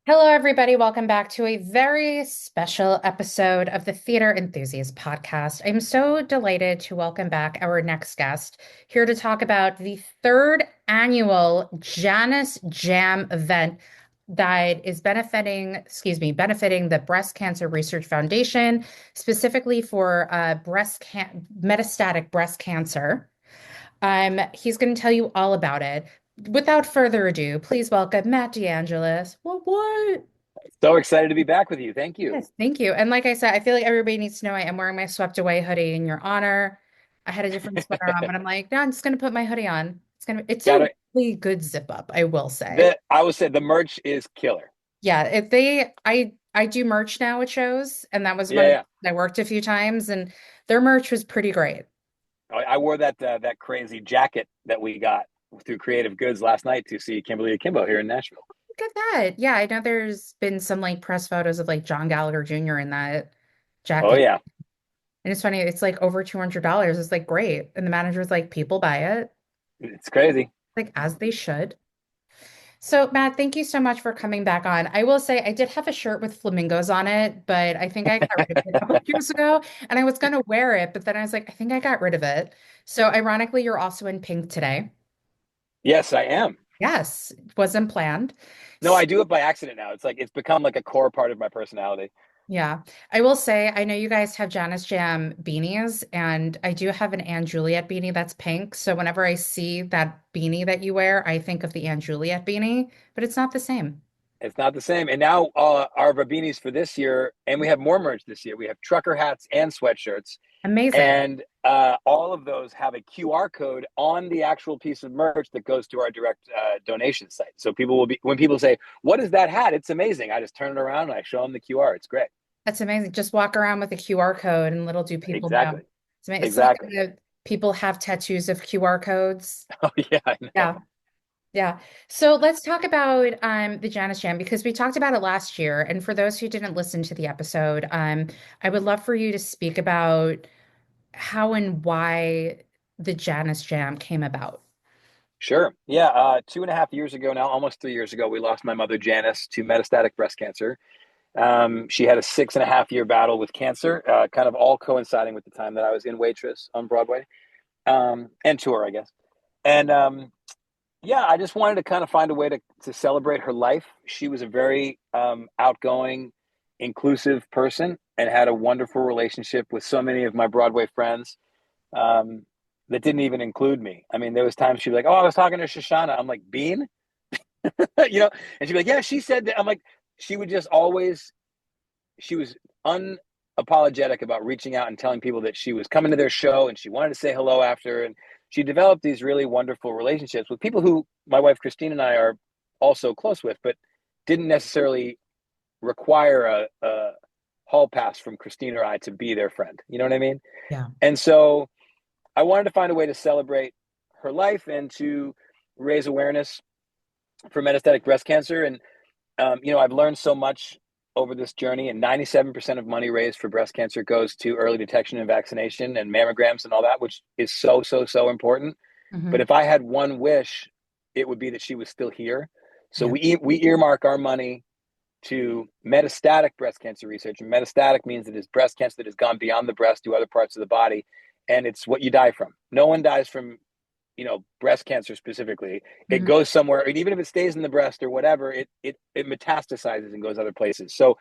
Hello, everybody. Welcome back to a very special episode of the Theater Enthusiast podcast. I'm so delighted to welcome back our next guest here to talk about the third annual Janice Jam event that is benefiting the Breast Cancer Research Foundation, specifically for metastatic breast cancer. He's going to tell you all about it. Without further ado, please welcome Matt DeAngelis. What? So excited to be back with you. Thank you. Yes, thank you. And like I said, I feel like everybody needs to know I am wearing my swept away hoodie in your honor. I had a different sweater on, but I'm like, no, I'm just gonna put my hoodie on. It's a Got really good zip up, I will say. I would say the merch is killer. Yeah, if they I do merch now at shows, and that was Yeah, when yeah. I worked a few times, and their merch was pretty great. I wore that crazy jacket that we got through Creative Goods last night to see Kimberly Akimbo here in Nashville. Look at that. Yeah, I know there's been some like press photos of like John Gallagher Jr. in that Oh jacket. yeah, And it's funny, it's like over $200. It's like great. And the manager's like, people buy it, it's crazy. like as they should. So, Matt, thank you so much for coming back on. I will say I did have a shirt with flamingos on it, but I think I got rid of it a couple of years ago, and I was going to wear it, but then I was like, I think I got rid of it. So, ironically, you're also in pink today. Yes, I am. Yes, it wasn't planned. No, I do it by accident now. It's like it's become like a core part of my personality. Yeah, I will say, I know you guys have Janice Jam beanies, and I do have an Anne Juliet beanie that's pink. So whenever I see that beanie that you wear, I think of the Anne Juliet beanie, but it's not the same. It's not the same. And now our beanies for this year, and we have more merch this year. We have trucker hats and sweatshirts. Amazing. And all of those have a QR code on the actual piece of merch that goes to our direct donation site. So people will be, when people say, "What is that hat?" It's amazing. I just turn it around and I show them the QR. It's great. That's amazing. Just walk around with a QR code and little do people know. Exactly. It's like Exactly. people have tattoos of QR codes. Oh yeah, I know. Yeah. Yeah. So let's talk about the Janice Jam because we talked about it last year. And for those who didn't listen to the episode, I would love for you to speak about how and why the Janice Jam came about. Sure. Yeah. 2.5 years ago now, almost 3 years ago, we lost my mother Janice to metastatic breast cancer. She had a 6.5 year battle with cancer, kind of all coinciding with the time that I was in Waitress on Broadway, and tour, I guess. And yeah, I just wanted to kind of find a way to celebrate her life. She was a very outgoing, inclusive person and had a wonderful relationship with so many of my Broadway friends um, that didn't even include me. I mean, there was times she'd be like, "Oh, I was talking to Shoshana." I'm like, "Bean," you know, and she'd be like, "Yeah, she said that." I'm like, she would just always. She was unapologetic about reaching out and telling people that she was coming to their show and she wanted to say hello after. And she developed these really wonderful relationships with people who my wife Christine and I are also close with, but didn't necessarily require a hall pass from Christine or I to be their friend. You know what I mean? Yeah. And so I wanted to find a way to celebrate her life and to raise awareness for metastatic breast cancer. And I've learned so much over this journey, and 97% of money raised for breast cancer goes to early detection and vaccination and mammograms and all that, which is so, so, so important. But Hmm. if I had one wish, it would be that she was still here. So Yeah. we earmark our money to metastatic breast cancer research. And metastatic means that it's breast cancer that has gone beyond the breast to other parts of the body. And it's what you die from. No one dies from, breast cancer specifically. It Hmm. goes somewhere, and even if it stays in the breast or whatever, it metastasizes and goes other places. So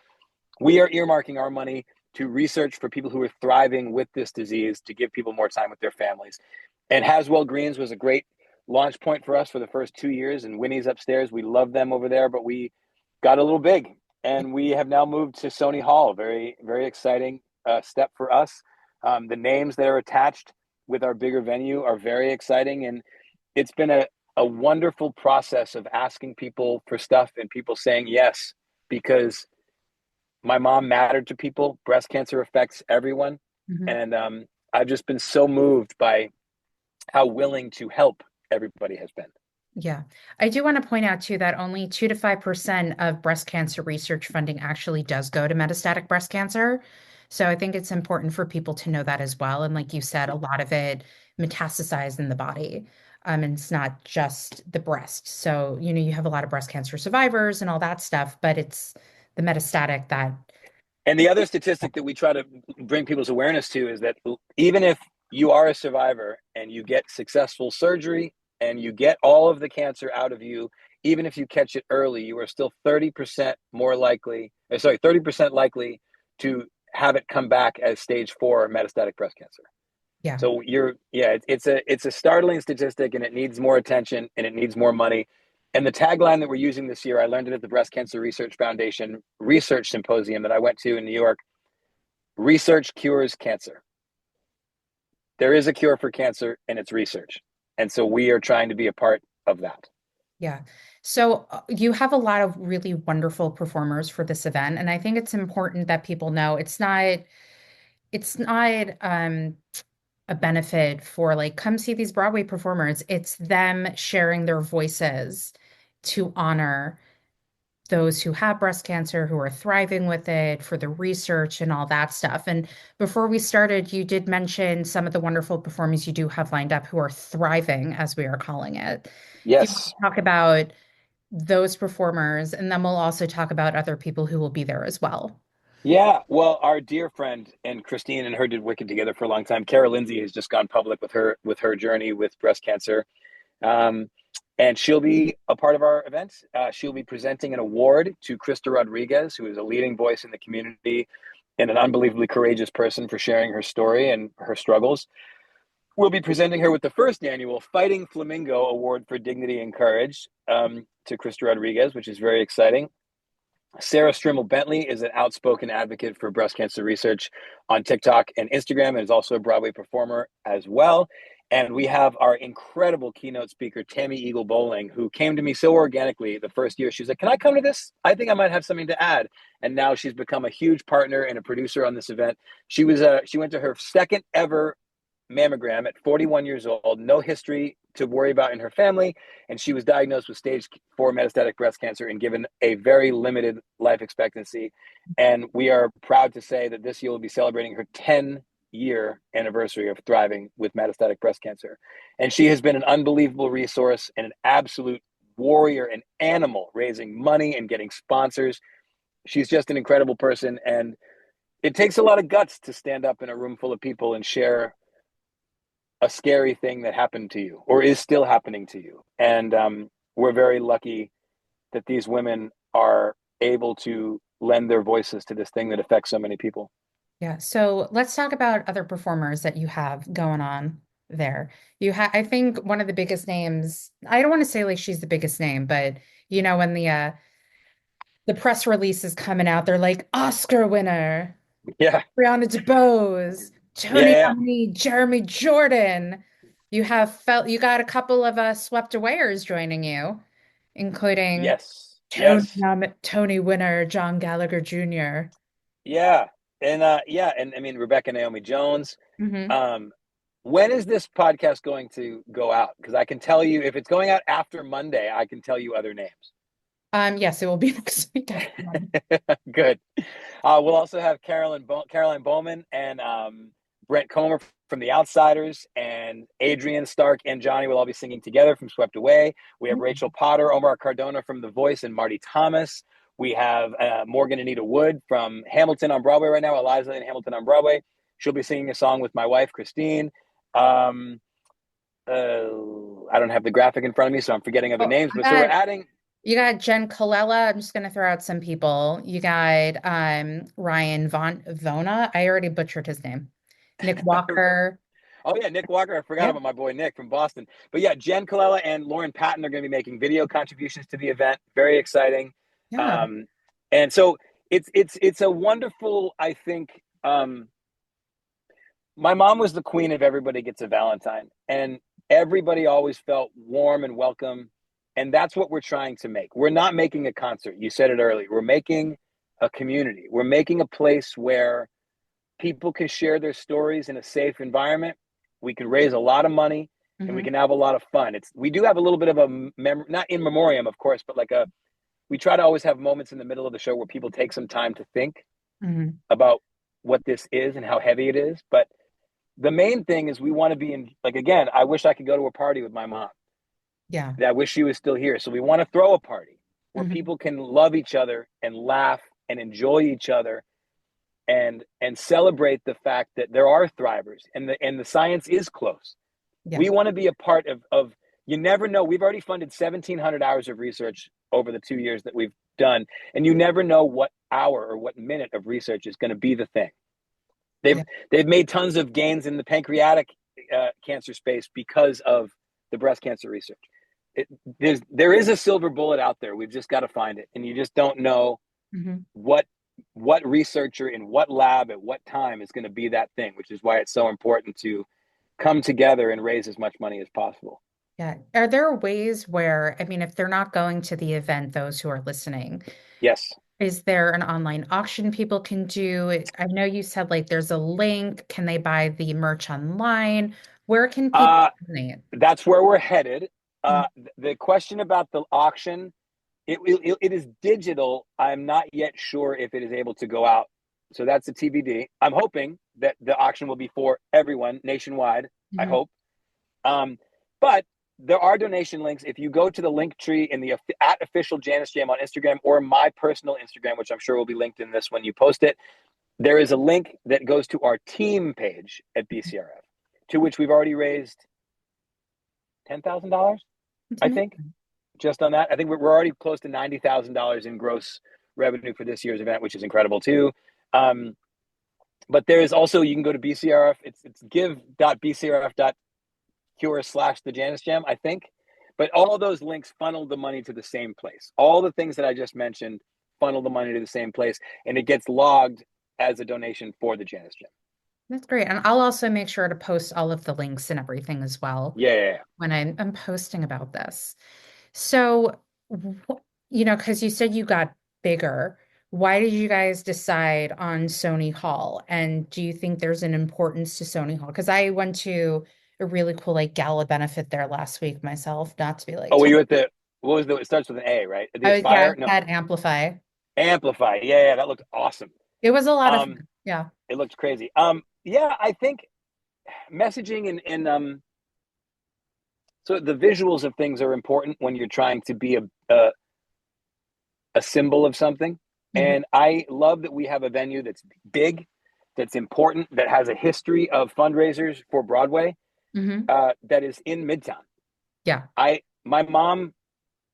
we are earmarking our money to research for people who are thriving with this disease to give people more time with their families. And Haswell Greens was a great launch point for us for the first 2 years. And Winnie's upstairs. We love them over there, but we got a little big, and we have now moved to Sony Hall. Very, very exciting step for us. The names that are attached with our bigger venue are very exciting, and it's been a wonderful process of asking people for stuff and people saying yes, because my mom mattered to people. Breast cancer affects everyone. Hmm. And I've just been so moved by how willing to help everybody has been. Yeah. I do want to point out too that only 2 to 5% of breast cancer research funding actually does go to metastatic breast cancer. So I think it's important for people to know that as well. And like you said, a lot of it metastasized in the body. And it's not just the breast. So, you have a lot of breast cancer survivors and all that stuff, but it's the metastatic that, And the other statistic that we try to bring people's awareness to is that even if you are a survivor and you get successful surgery and you get all of the cancer out of you, even if you catch it early, you are still 30% more likely, 30% likely to have it come back as stage 4 metastatic breast cancer. yeah, So it's a startling statistic, and it needs more attention and it needs more money. And the tagline that we're using this year, I learned it at the Breast Cancer Research Foundation research symposium that I went to in New York. Research cures cancer. There is a cure for cancer, and it's research. And so we are trying to be a part of that. yeah. So you have a lot of really wonderful performers for this event, and I think it's important that people know it's not a benefit for like come see these Broadway performers. It's them sharing their voices to honor those who have breast cancer, who are thriving with it, for the research and all that stuff. And before we started, you did mention some of the wonderful performers you do have lined up who are thriving, as we are calling it. Do you want Yes. to talk about those performers? And then we'll also talk about other people who will be there as well. Yeah. Well, our dear friend and Christine and her did Wicked together for a long time. Kara Lindsay has just gone public with her journey with breast cancer. Um, and she'll be a part of our event. She'll be presenting an award to Krista Rodriguez, who is a leading voice in the community and an unbelievably courageous person for sharing her story and her struggles. We'll be presenting her with the first annual Fighting Flamingo Award for Dignity and Courage to Krista Rodriguez, which is very exciting. Sarah Strimmel Bentley is an outspoken advocate for breast cancer research on TikTok and Instagram, and is also a Broadway performer as well. And we have our incredible keynote speaker, Tammy Eagle Bowling, who came to me so organically the first year. She was like, "Can I come to this? I think I might have something to add." And now she's become a huge partner and a producer on this event. She went to her second ever mammogram at 41 years old, no history to worry about in her family, and she was diagnosed with stage 4 metastatic breast cancer and given a very limited life expectancy. And we are proud to say that this year will be celebrating her 10-year anniversary of thriving with metastatic breast cancer. And she has been an unbelievable resource and an absolute warrior and animal, raising money and getting sponsors. She's just an incredible person, and it takes a lot of guts to stand up in a room full of people and share a scary thing that happened to you or is still happening to you. And we're very lucky that these women are able to lend their voices to this thing that affects so many people. Yeah. So let's talk about other performers that you have going on there. I think one of the biggest names, I don't want to say like she's the biggest name, but when the press release is coming out, they're like Oscar winner, Yeah, Ariana DeBose, yeah, Tony yeah. nominee Jeremy Jordan. You got a couple of swept awayers joining you, including Yes, yes, Tony winner John Gallagher Jr. yeah. And I mean, Rebecca Naomi Jones. Hmm. Um, when is this podcast going to go out? Because I can tell you, if it's going out after Monday, I can tell you other names. Yes, it will be next week after one. Good. We'll also have Caroline Bowman and Brent Comer from The Outsiders, and Adrian Stark and Johnny will all be singing together from Swept Away. We have Rachel Potter, Omar Cardona from The Voice, and Marty Thomas. We have Morgan Anita Wood from Hamilton on Broadway right now, Eliza in Hamilton on Broadway. She'll be singing a song with my wife, Christine. Um, I don't have the graphic in front of me, so I'm forgetting other Oh, names. But so we're adding. you got Jenn Colella. I'm just gonna throw out some people. You got Ryan Von Vona. I already butchered his name. Nick Walker. Oh yeah, Nick Walker. I forgot Yeah, about my boy Nick from Boston. But yeah, Jenn Colella and Lauren Patton are going to be making video contributions to the event. Very exciting. yeah. Um, and so it's a wonderful. I think my mom was the queen of everybody gets a Valentine, and everybody always felt warm and welcome. And that's what we're trying to make. We're not making a concert. You said it earlier. We're making a community. We're making a place where people can share their stories in a safe environment. We can raise a lot of money, and we Hmm. can have a lot of fun. We do have a little bit of a not in memoriam, of course, but like we try to always have moments in the middle of the show where people take some time to think Hmm. about what this is and how heavy it is. But the main thing is we want to be in, like, again, I wish I could go to a party with my mom. Yeah. I wish she was still here. So we want to throw a party where Hmm. people can love each other and laugh and enjoy each other and celebrate the fact that there are thrivers and the science is close. Yeah. We want to be a part of you never know. We've already funded 1,700 hours of research over the 2 years that we've done, and you never know what hour or what minute of research is going to be the thing. They've Yeah. they've made tons of gains in the pancreatic cancer space because of the breast cancer research. There is a silver bullet out there. We've just got to find it, and you just don't know Hmm. what what researcher in what lab at what time is going to be that thing, which is why it's so important to come together and raise as much money as possible. Yeah. Are there ways where, I mean, if they're not going to the event, those who are listening, Yes. is there an online auction people can do? I know you said like there's a link. Can they buy the merch online? Where can people Uh, donate? that's where we're headed. Mhm. The question about the auction, it is digital. I'm not yet sure if it is able to go out. So that's a TBD. I'm hoping that the auction will be for everyone nationwide. I Mhm. hope. But there are donation links. If you go to the link tree in the at official Janice Jam on Instagram or my personal Instagram, which I'm sure will be linked in this when you post it, there is a link that goes to our team page at BCRF, to which we've already raised $10,000, That's I think, amazing. just on that. I think we're already close to $90,000 in gross revenue for this year's event, which is incredible too. Um, but there is also, you can go to BCRF. It's give.bcrf.cure/ the Janice Jam, I think. But all of those links funnel the money to the same place. All the things that I just mentioned funnel the money to the same place, and it gets logged as a donation for the Janice Jam. That's great. And I'll also make sure to post all of the links and everything as well Yeah, yeah, yeah. when I'm posting about this. So, because you said you got bigger, why did you guys decide on Sony Hall? And do you think there's an importance to Sony Hall? Because I went to a really cool like gala benefit there last week myself, not to be like Oh, were too. you at the, what was the, it starts with an A, right? The Yeah, Aspire? I No, had Amplify. Amplify. Yeah, yeah, that looked awesome. It was a lot of Um, fun. Yeah. it looked crazy. Yeah, I think messaging and so the visuals of things are important when you're trying to be a symbol of something. Hmm. And I love that we have a venue that's big, that's important, that has a history of fundraisers for Broadway, Hmm. that is in Midtown. Yeah. My mom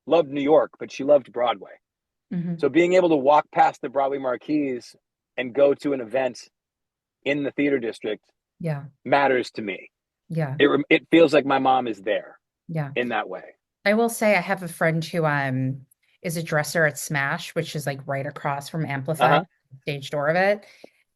loved New York, but she loved Broadway. Hmm. So being able to walk past the Broadway marquees and go to an event in the theater district Yeah. matters to me. Yeah. It feels like my mom is there Yeah. in that way. I will say I have a friend who is a dresser at Smash, which is like right across from Uh Amplify, huh. stage door of it.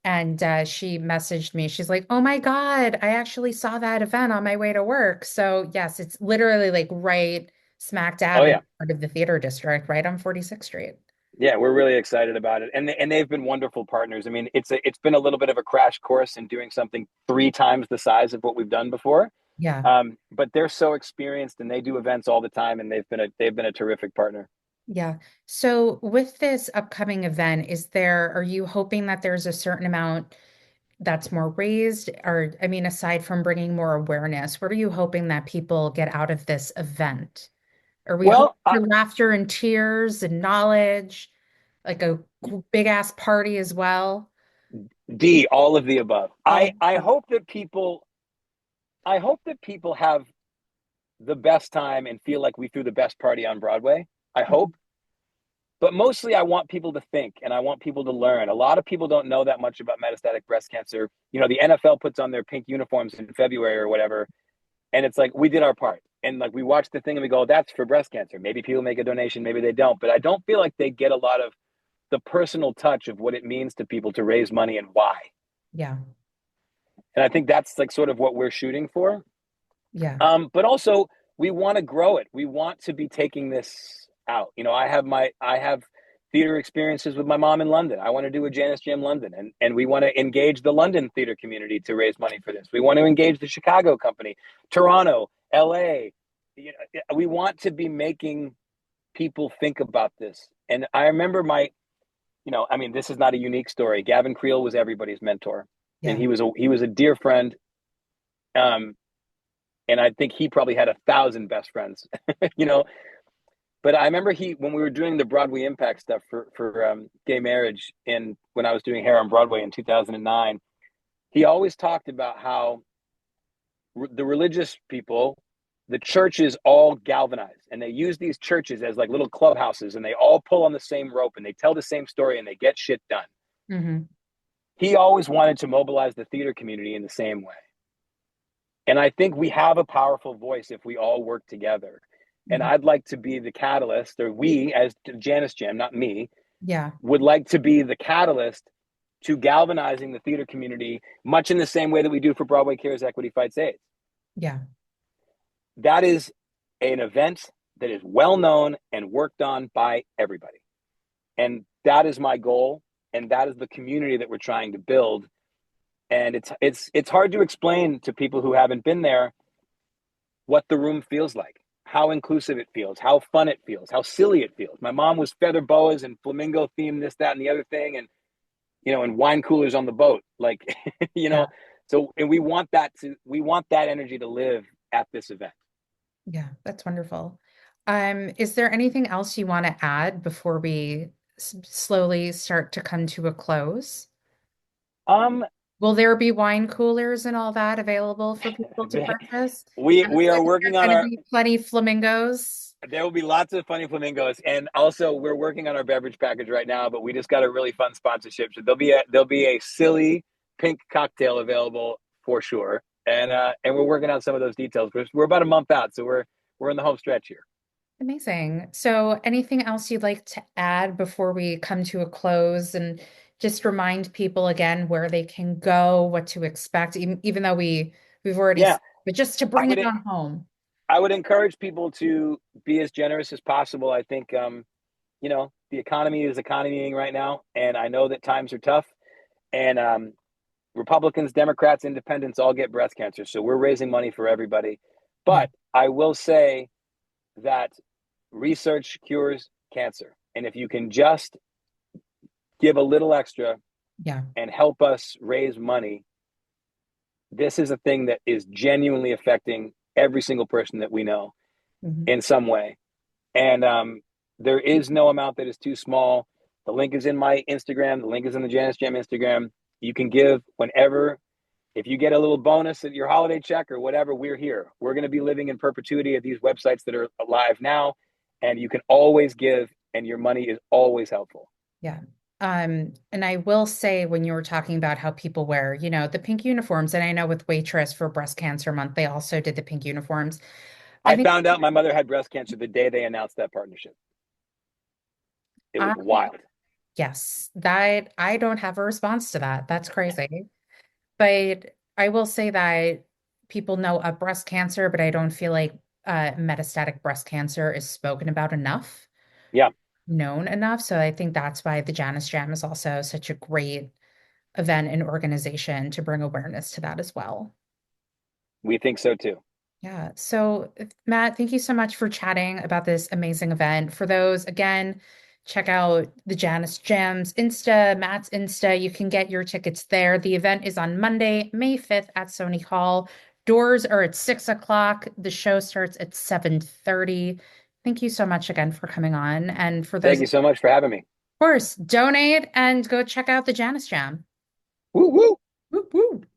And she messaged me. She's like, "Oh my God, I actually saw that event on my way to work." So yes, it's literally like right smack Oh dab in yeah, part of the theater district, right on 46th Street. yeah. We're really excited about it, and they've been wonderful partners. I mean, it's been a little bit of a crash course in doing something 3 times the size of what we've done before. Yeah. But they're so experienced, and they do events all the time, and they've been a terrific partner. Yeah. So with this upcoming event, are you hoping that there's a certain amount that's more raised? Or, I mean, aside from bringing more awareness, what are you hoping that people get out of this event? Are we hoping Well, for laughter and tears and knowledge, like a big ass party as well? D, all of the above. All I hope that people have the best time and feel like we threw the best party on Broadway. I hope. But mostly I want people to think and I want people to learn. A lot of people don't know that much about metastatic breast cancer. The NFL puts on their pink uniforms in February or whatever, and it's like we did our part. And like we watch the thing and we go, that's for breast cancer. Maybe people make a donation, maybe they don't. But I don't feel like they get a lot of the personal touch of what it means to people to raise money and why. Yeah. And I think that's like sort of what we're shooting for. Yeah. But also we want to grow it. We want to be taking this out. I have theater experiences with my mom in London. I want to do a Janice Jam London, and we want to engage the London theater community to raise money for this. We want to engage the Chicago company, Toronto, LA. We want to be making people think about this. And I remember I mean, this is not a unique story. Gavin Creel was everybody's mentor, and Yeah. he was a dear friend. Um, and I think he probably had 1,000 best friends, you know. But I remember when we were doing the Broadway Impact stuff for gay marriage, and when I was doing hair on Broadway in 2009, he always talked about how the religious people, the churches all galvanize, and they use these churches as like little clubhouses, and they all pull on the same rope, and they tell the same story, and they get shit done. Hmm. He always wanted to mobilize the theater community in the same way. And I think we have a powerful voice if we all work together. And Hmm. I'd like to be the catalyst, or we as Janice Jam, not me, Yeah. would like to be the catalyst to galvanizing the theater community, much in the same way that we do for Broadway Cares Equity Fights AIDS. Yeah. That is an event that is well known and worked on by everybody. And that is my goal. And that is the community that we're trying to build. And it's hard to explain to people who haven't been there what the room feels like, how inclusive it feels, how fun it feels, how silly it feels. My mom was feather boas and flamingo themed, this, that, and the other thing, and and wine coolers on the boat, like you Yeah. know. So, and we want that energy to live at this event. Yeah. That's wonderful. Is there anything else you want to add before we slowly start to come to a close? Um, Will there be wine coolers and all that available for people to purchase? And we are working there's on going to our. be plenty flamingos. There will be lots of funny flamingos, and also we're working on our beverage package right now. But we just got a really fun sponsorship, so there'll be a silly pink cocktail available for sure, and we're working out some of those details. We're about a month out, so we're in the home stretch here. Amazing. So, anything else you'd like to add before we come to a close and just remind people again where they can go, what to expect, even though we've already Yeah, said, but just to I bring it would on home. I would encourage people to be as generous as possible. I think the economy is economying right now, and I know that times are tough. And Republicans, Democrats, Independents all get breast cancer, so we're raising money for everybody. Yeah, But I will say that research cures cancer, and if you can just give a little extra yeah. and help us raise money, this is a thing that is genuinely affecting every single person that we know Mhm. in some way. And there is no amount that is too small. The link is in my Instagram. The link is in the Janice Jam Instagram. You can give whenever. If you get a little bonus at your holiday check or whatever, we're here. We're going to be living in perpetuity at these websites that are alive now. And you can always give, and your money is always helpful. Yeah. And I will say when you were talking about how people wear, the pink uniforms, and I know with Waitress for Breast Cancer Month, they also did the pink uniforms. I I think found out my mother had breast cancer the day they announced that partnership. It I, was wild. yes, that I don't have a response to that. That's crazy. But I will say that people know of breast cancer, but I don't feel like metastatic breast cancer is spoken about enough, Yeah, known enough. So I think that's why the Janice Jam is also such a great event and organization to bring awareness to that as well. we think so too. Yeah. So, Matt, thank you so much for chatting about this amazing event. For those, again, check out the Janice Jams Insta, Matt's Insta. You can get your tickets there. The event is on Monday, May 5th at Sony Hall. Doors are at 6 o'clock. The show starts at 7:30. Thank you so much again for coming on. And for those, Thank you of so much for having me. course, donate and go check out the Janice Jam. Woo woo.